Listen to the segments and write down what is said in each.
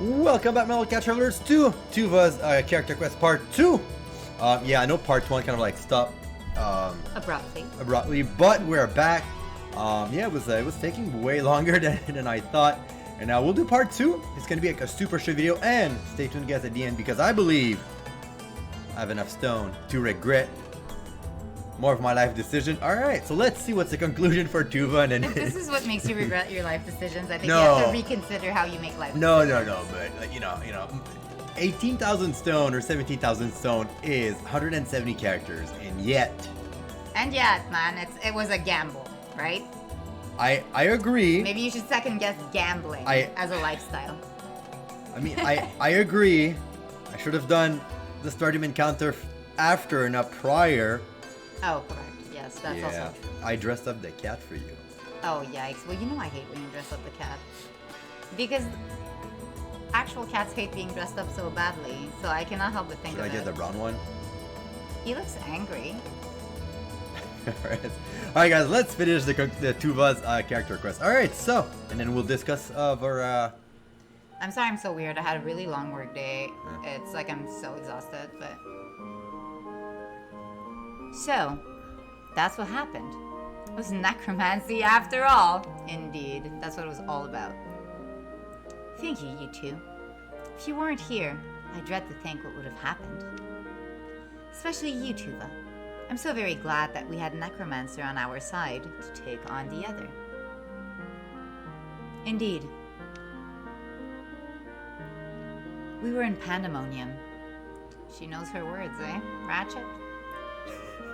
Welcome back, Metal Cat Travelers, to Toova's Character Quest Part 2. Yeah, I know Part 1 kind of like stopped abruptly, but we're back. Yeah, it was taking way longer than I thought. And now we'll do Part 2. It's going to be like a super short video, and stay tuned, guys, at the end, because I believe I have enough stone to regret more of my life decision. Alright, so let's see what's the conclusion for Toova. And then If this is what makes you regret your life decisions, I think No. you have to reconsider how you make life No, decisions. but like, you know, 18,000 stone or 17,000 stone is 170 characters, and yet Man, it was a gamble, right? I agree. Maybe you should second guess gambling as a lifestyle. I mean, I agree. I should have done the starting encounter after, not prior. Oh, correct. Yes, that's also true. I dressed up the cat for you. Oh, yikes. Well, you know I hate when you dress up the cat. Because actual cats hate being dressed up so badly, so I cannot help but think Should of I get it. the brown one? He looks angry. Alright, guys, let's finish the Toova's character quest. Alright, so, and then we'll discuss our I'm sorry I'm so weird. I had a really long work day. It's like I'm so exhausted, but... So, that's what happened. It was necromancy after all. Indeed, that's what it was all about. Thank you, you two. If you weren't here, I dread to think what would have happened. Especially you, Toova. I'm so very glad that we had Necromancer on our side to take on the other. Indeed. We were in pandemonium. She knows her words, eh, Ratchet?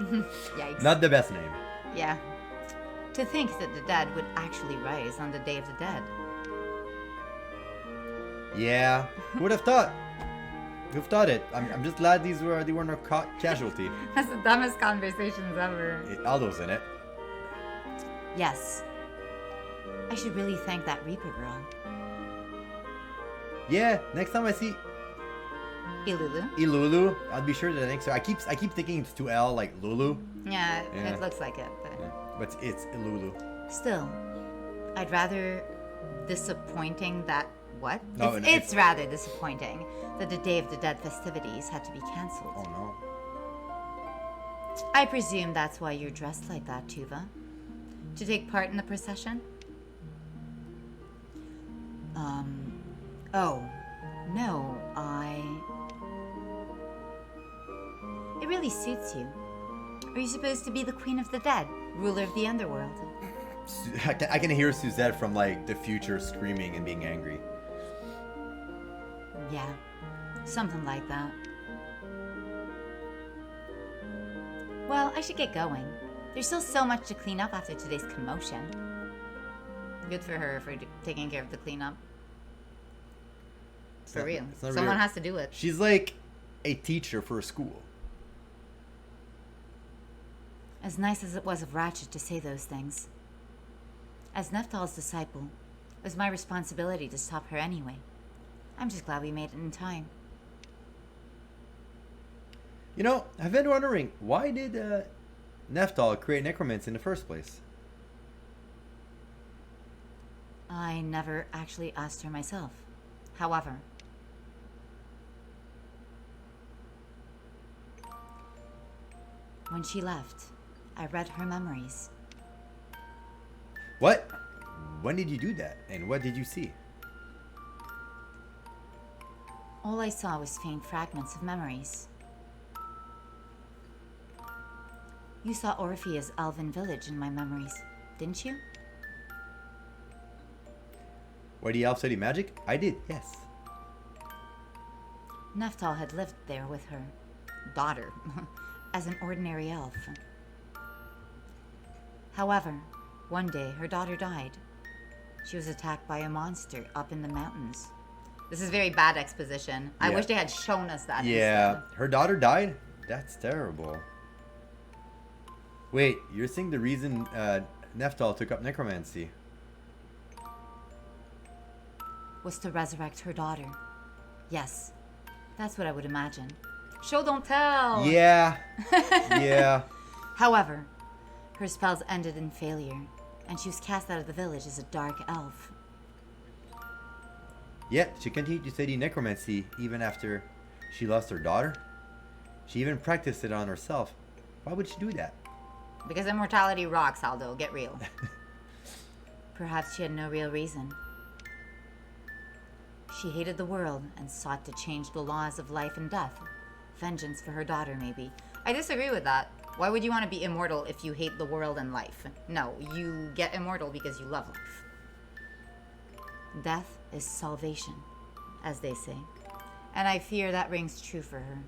Yikes. not the best name. Yeah. To think that the dead would actually rise on the Day of the Dead. Yeah, who would have thought? Who've thought it? I'm just glad they weren't a casualty. That's the dumbest conversations ever. Aldo's in it. Yes. I should really thank that Reaper girl. Yeah, next time I see Ilulu? I'll be sure to next time. I keep thinking it's 2L like Lulu. Yeah, Yeah. it looks like it, but... But it's Ilulu. Still, I'd rather disappointing that... What? No, It's rather disappointing that the Day of the Dead festivities had to be cancelled. Oh no. I presume that's why you're dressed like that, Toova? To take part in the procession? Oh. No, It really suits you. Are you supposed to be the Queen of the Dead, ruler of the underworld? I can hear Suzette from like the future screaming and being angry. Yeah, something like that. Well, I should get going. There's still so much to clean up after today's commotion. Good for her for taking care of the cleanup. For real. Someone has to do it. She's like a teacher for a school. As nice as it was of Ratchet to say those things. As Neptal's disciple, it was my responsibility to stop her anyway. I'm just glad we made it in time. You know, I've been wondering, why did Neftal create necromancy in the first place? I never actually asked her myself. However, when she left, I read her memories. What? When did you do that? And what did you see? All I saw was faint fragments of memories. You saw Orphea's elven village in my memories, didn't you? Where the elves study magic? I did, yes. Neftal had lived there with her daughter as an ordinary elf. However, one day her daughter died. She was attacked by a monster up in the mountains. This is very bad exposition. I wish they had shown us that instead. Her daughter died? That's terrible. Wait, you're saying the reason Neftal took up necromancy was to resurrect her daughter. Yes, that's what I would imagine. Show don't tell! Yeah. Yeah. However, her spells ended in failure, and she was cast out of the village as a dark elf. Yet, she continued to study necromancy even after she lost her daughter. She even practiced it on herself. Why would she do that? Because immortality rocks, Aldo. Get real. Perhaps she had no real reason. She hated the world and sought to change the laws of life and death. Vengeance for her daughter, maybe. I disagree with that. Why would you want to be immortal if you hate the world and life? No, you get immortal because you love life. Death is salvation, as they say. And I fear that rings true for her.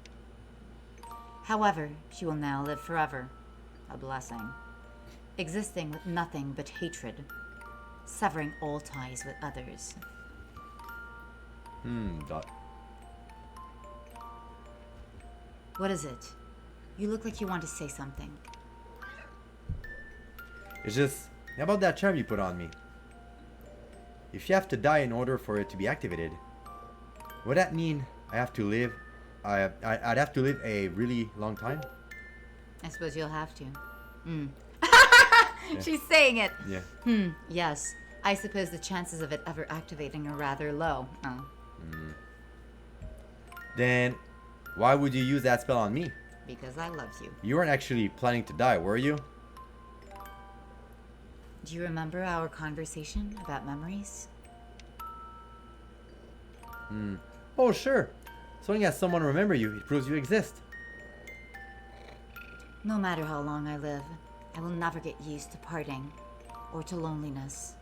However, she will now live forever. A blessing. Existing with nothing but hatred. Severing all ties with others. Dot. What is it? You look like you want to say something. It's just, how about that charm you put on me? If you have to die in order for it to be activated, would that mean I have to live, I'd have to live a really long time? I suppose you'll have to. Yeah. She's saying it. Yeah. Yes. I suppose the chances of it ever activating are rather low. Oh. Then, why would you use that spell on me? Because I love you. You weren't actually planning to die, were you? Do you remember our conversation about memories? Oh, sure. So long as someone remember you, it proves you exist. No matter how long I live, I will never get used to parting or to loneliness.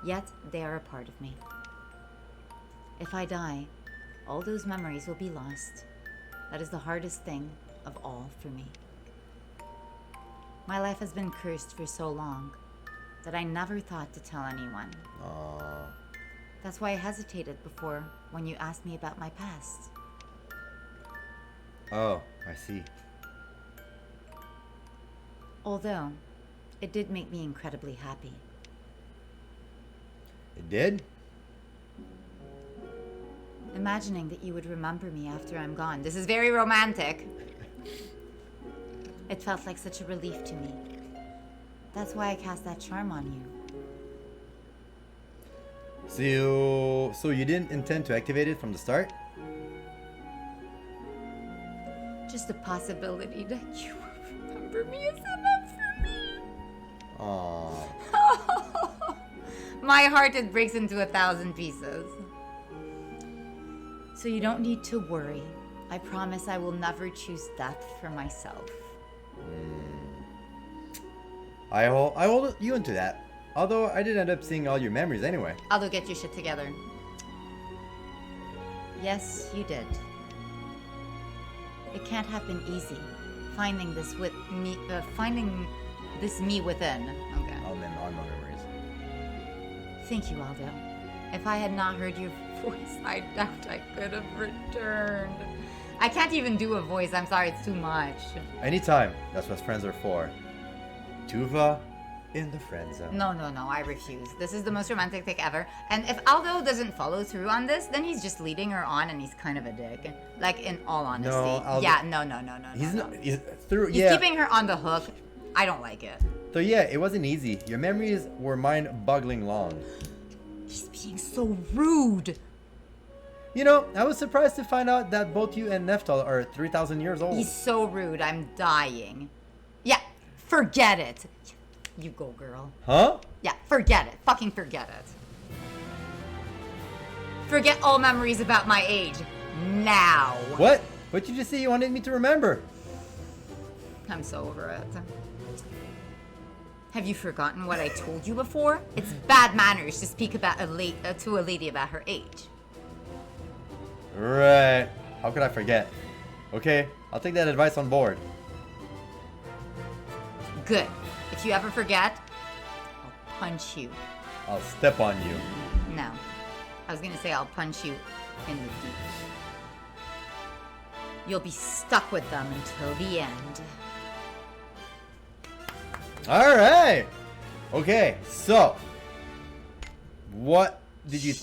Yet, they are a part of me. If I die, all those memories will be lost. That is the hardest thing of all for me. My life has been cursed for so long that I never thought to tell anyone. Aww. That's why I hesitated before when you asked me about my past. Oh, I see. Although, it did make me incredibly happy. It did? Imagining that you would remember me after I'm gone. This is very romantic. It felt like such a relief to me. That's why I cast that charm on you. So you didn't intend to activate it from the start? Just the possibility that you will remember me is enough for me. Aww. My heart, it breaks into 1,000 pieces. So you don't need to worry. I promise I will never choose death for myself. I hold you into that. Although I did end up seeing all your memories anyway. Aldo, get your shit together. Yes, you did. It can't have been easy. Finding this with me, finding this me within. Okay. All my memories. Thank you, Aldo. If I had not heard your voice, I doubt I could have returned. I can't even do a voice. I'm sorry, it's too much. Anytime. That's what friends are for. Toova in the friend zone. No, I refuse. This is the most romantic thing ever. And if Aldo doesn't follow through on this, then he's just leading her on and he's kind of a dick. Like, in all honesty. No, Aldo, yeah, no. He's no. not. He's through. He's Yeah. keeping her on the hook. I don't like it. So yeah, it wasn't easy. Your memories were mind-boggling long. He's being so rude. You know, I was surprised to find out that both you and Neftal are 3,000 years old. He's so rude. I'm dying. Yeah, forget it. You go, girl. Huh? Yeah, forget it. Fucking forget it. Forget all memories about my age. Now. What? What did you say you wanted me to remember? I'm so over it. Have you forgotten what I told you before? It's bad manners to speak about to a lady about her age. Right. How could I forget? Okay, I'll take that advice on board. Good. If you ever forget, I'll punch you. I'll step on you. No. I was gonna say I'll punch you in the deep. You'll be stuck with them until the end. Alright! Okay, so. What did you...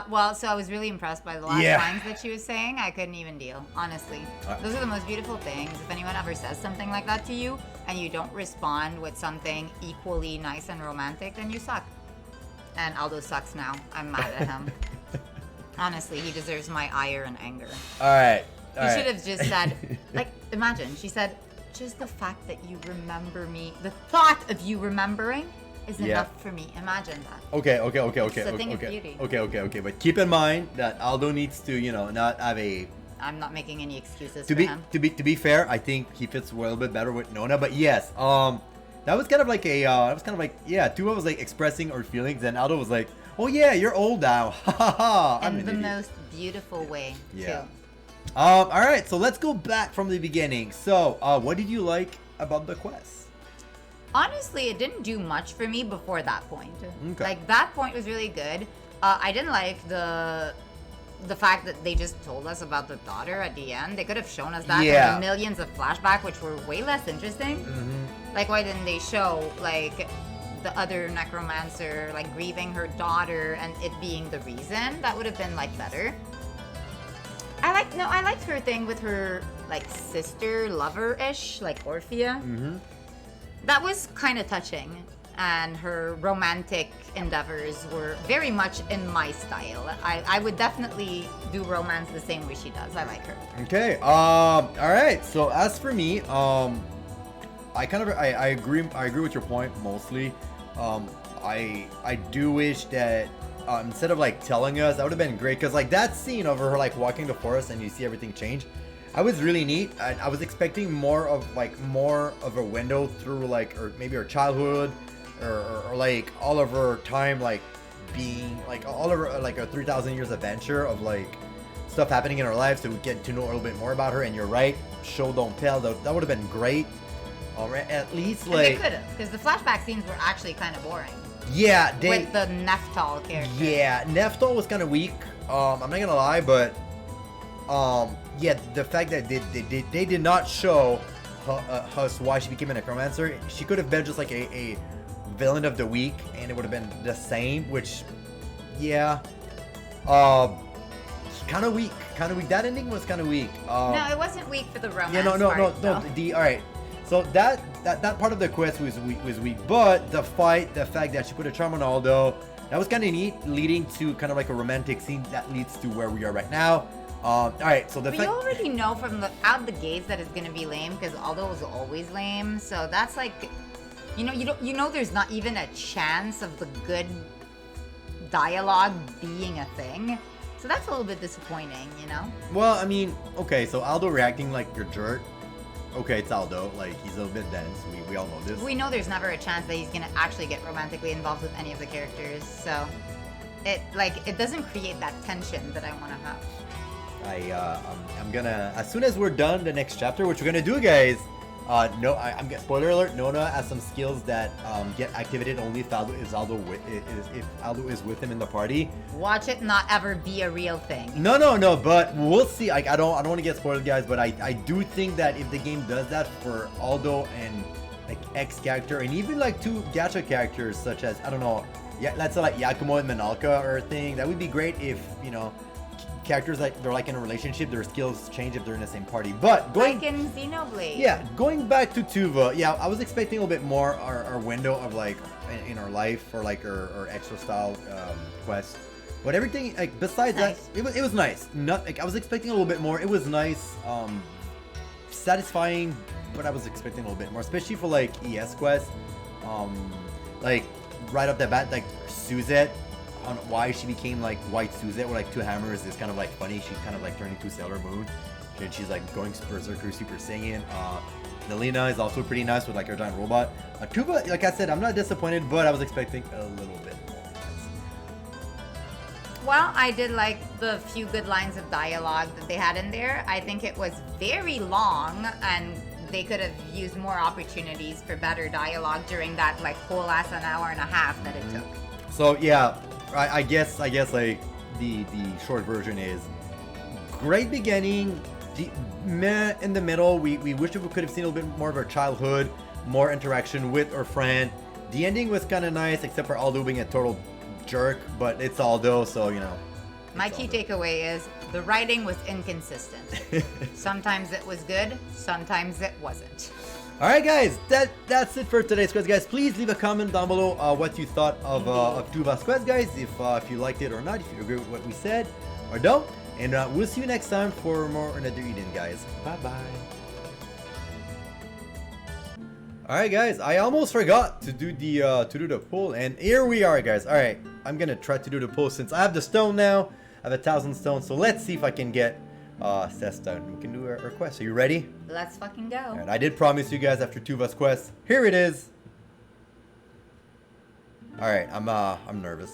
Well, so I was really impressed by the last Yeah. lines that she was saying. I couldn't even deal, honestly. Those are the most beautiful things. If anyone ever says something like that to you, and you don't respond with something equally nice and romantic, then you suck. And Aldo sucks now. I'm mad at him. Honestly, he deserves my ire and anger. Alright. You should have just said, like, imagine, she said, just the fact that you remember me, the thought of you remembering is enough for me. Imagine that. Okay. It's a thing of beauty. Okay. But keep in mind that Aldo needs to, not have a... I'm not making any excuses to for him. To be fair, I think he fits a little bit better with Nona. But yes, that was kind of like Toova was like expressing her feelings, and Aldo was like, "Oh yeah, you're old now." Ha ha ha. In the most beautiful way, too. All right, so let's go back from the beginning. So, what did you like about the quest? Honestly, it didn't do much for me before that point. Okay. Like, that point was really good. I didn't like the fact that they just told us about the daughter at the end. They could have shown us that. Yeah. There were millions of flashbacks, which were way less interesting. Mm-hmm. Like, why didn't they show, like, the other necromancer, like, grieving her daughter and it being the reason? That would have been, like, better. I liked her thing with her, like, sister lover-ish, like Orphea. Mm-hmm. That was kind of touching, and her romantic endeavors were very much in my style. I would definitely do romance the same way she does. I like her. Okay. All right. So as for me, I agree with your point mostly. I do wish that instead of like telling us, that would have been great, because like that scene of her like walking the forest and you see everything change, I was really neat. I was expecting more of a window through like, or maybe her childhood, or like all of her time, like being like all of her like a 3,000 years adventure of like stuff happening in her life, so we get to know a little bit more about her. And you're right, show don't tell. That would have been great. At least like, and they could have, because the flashback scenes were actually kind of boring. Yeah, with the Nephtal character. Yeah, Nephtal was kind of weak. I'm not gonna lie, but yeah, the fact that they did not show us why she became a necromancer. She could have been just like a villain of the week, and it would have been the same. Which, yeah, kind of weak. That ending was kind of weak. No, it wasn't weak for the romance. Yeah, no. All right. So that part of the quest was weak, but the fact that she put a charm on Aldo, that was kind of neat, leading to kind of like a romantic scene that leads to where we are right now. All right, so we already know from out the gates that it's gonna be lame, because Aldo was always lame. So that's like, you know, there's not even a chance of the good dialogue being a thing. So that's a little bit disappointing, you know. Well, I mean, okay, so Aldo reacting like your jerk. Okay, it's Aldo. Like, he's a little bit dense. We all know this. We know there's never a chance that he's gonna actually get romantically involved with any of the characters. So, it doesn't create that tension that I want to have. I'm gonna, as soon as we're done the next chapter, which we're gonna do, guys. Spoiler alert. Nona has some skills that get activated only if Aldo is with him in the party. Watch it not ever be a real thing. No, but we'll see. Like, I don't want to get spoiled, guys, but I do think that if the game does that for Aldo and like X character, and even like two gacha characters such as, I don't know, yeah, let's say like Yakumo and Minalka or a thing, that would be great if, characters like they're like in a relationship, their skills change if they're in the same party. But like in Xenoblade. Yeah, going back to Toova, yeah, I was expecting a little bit more our window of like in our life, or like our extra style quest. But everything like besides that, it was nice. Not like I was expecting a little bit more. It was nice, satisfying, but I was expecting a little bit more, especially for like ES quest. Like right off the bat, like Suzette, on why she became like White Suzette with like two hammers is kind of like funny. She's kind of like turning into Sailor Moon, and she's like going Berserker Super Saiyan. Nelina is also pretty nice with like her giant robot. Toova, like I said, I'm not disappointed, but I was expecting a little bit more. Well, I did like the few good lines of dialogue that they had in there. I think it was very long, and they could have used more opportunities for better dialogue during that like whole ass an hour and a half that it took. So yeah, I guess like the short version is great beginning, meh in the middle. We wish we could have seen a little bit more of her childhood, more interaction with her friend. The ending was kind of nice, except for Aldo being a total jerk, but it's Aldo, so My key takeaway is the writing was inconsistent. Sometimes it was good, sometimes it wasn't. Alright guys, that's it for today's quest, guys. Please leave a comment down below what you thought of Toova's quest, guys, if you liked it or not, if you agree with what we said. or don't. And we'll see you next time for more another Eden, guys. Bye bye. Alright guys, I almost forgot to do the pull, and here we are, guys. Alright, I'm gonna try to do the pull since I have the stone now. I have 1,000 stones, so let's see if I can get Seth's stone. We can do our quest. Are you ready? Let's fucking go. Alright, I did promise you guys after Toova's quest. Here it is. Alright, I'm nervous.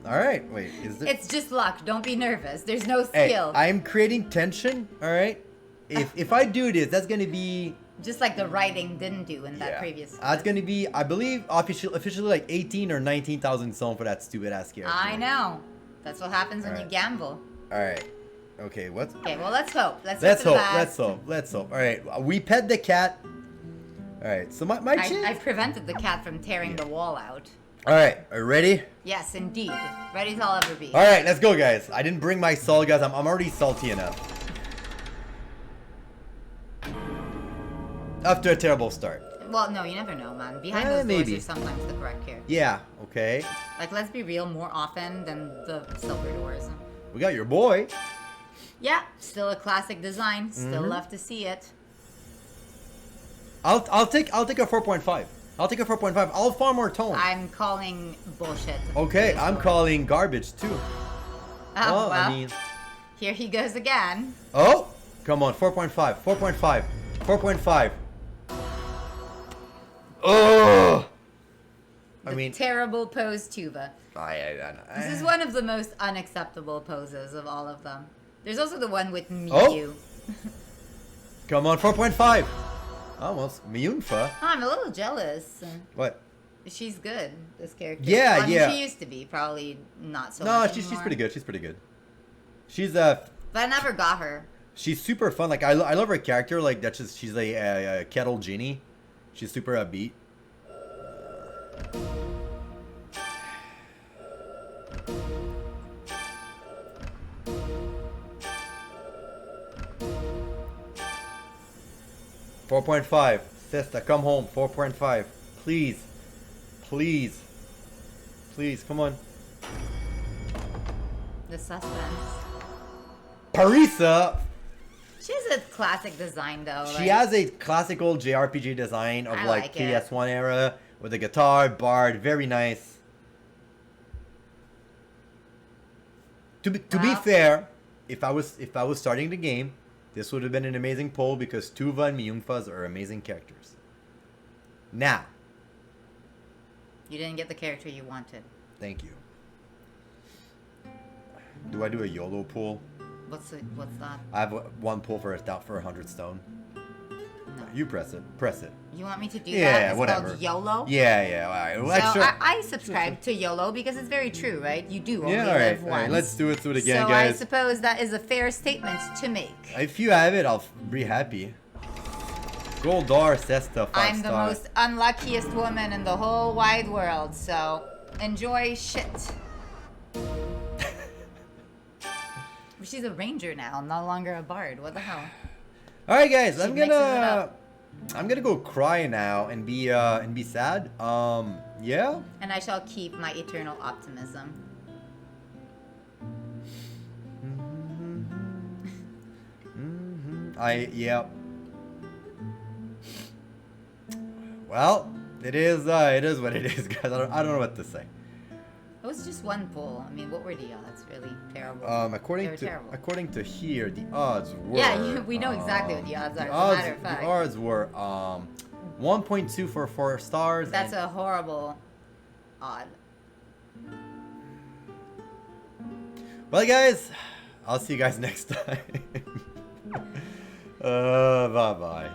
Alright, wait, is it? It's just luck. Don't be nervous. There's no Hey, skill. I'm creating tension, alright? If I do this, that's gonna be... Just like the writing didn't do in that previous quest. That's gonna be, I believe, officially like 18 or 19,000 stone for that stupid ass character. I know. That's what happens when you gamble. Alright. Okay, what? Okay, well, let's hope. Let's hope. Alright, we pet the cat. Alright, so my chin... I prevented the cat from tearing the wall out. Alright, are you ready? Yes, indeed. Ready as I'll ever be. Alright, let's go, guys. I didn't bring my salt, guys. I'm already salty enough. After a terrible start. Well, no, you never know, man. Behind those doors, you're sometimes the correct character. Yeah, okay. Like, let's be real, more often than the silver doors. We got your boy. Yeah, still a classic design. Still love to see it. I'll take a 4.5. I'll take a 4.5. I'll farm more tone. I'm calling bullshit. Okay, I'm calling garbage too. Oh, well, I mean... here he goes again. Oh, come on, 4.5, 4.5, 4.5. Oh! I mean... Terrible pose, Toova. This is one of the most unacceptable poses of all of them. There's also the one with Miyu. Oh. Come on, 4.5. Almost. Miyunfa. Oh, I'm a little jealous. What? She's good, this character. Yeah, I mean, yeah. she used to be. Probably not so no, much she's anymore. pretty good. She's pretty good. She's But I never got her. She's super fun. Like I love her character. Like that's just she's a kettle genie. She's super upbeat. $4.5. Sister, come home. 4.5. Please. Please. Please, come on. The suspense. Parisa. She has a classic design though. She has a classical JRPG design of like it. KS1 era with a guitar, bard, very nice. To be fair, if I was starting the game, this would have been an amazing poll because Toova and Miyunfas are amazing characters. Now, you didn't get the character you wanted. thank you. Do I do a YOLO pool? What's that? I have one pull for 100 stone. No. You press it. Press it. You want me to do that? Yeah, It's whatever. called YOLO? Yeah, all right. Well, So I subscribe to YOLO because it's very true, right? You do only live once. All right, let's do it again, so guys. I suppose that is a fair statement to make. If you have it, I'll be happy. Goldar Sesta 5 I'm the most unluckiest woman in the whole wide world, so enjoy shit. She's a ranger now, no longer a bard. What the hell? All right, guys, She I'm mixes it gonna up. go cry now and be sad. Yeah. And I shall keep my eternal optimism. Yeah. Well, it is what it is, guys. I don't know what to say. It was just one pull. I mean, what were the odds? Really terrible. According to here, the odds were. Yeah, we know exactly what the odds are. As a matter of fact, the odds were 1.2 for 4 stars. That's a horrible odd. Well, guys, I'll see you guys next time. Bye bye.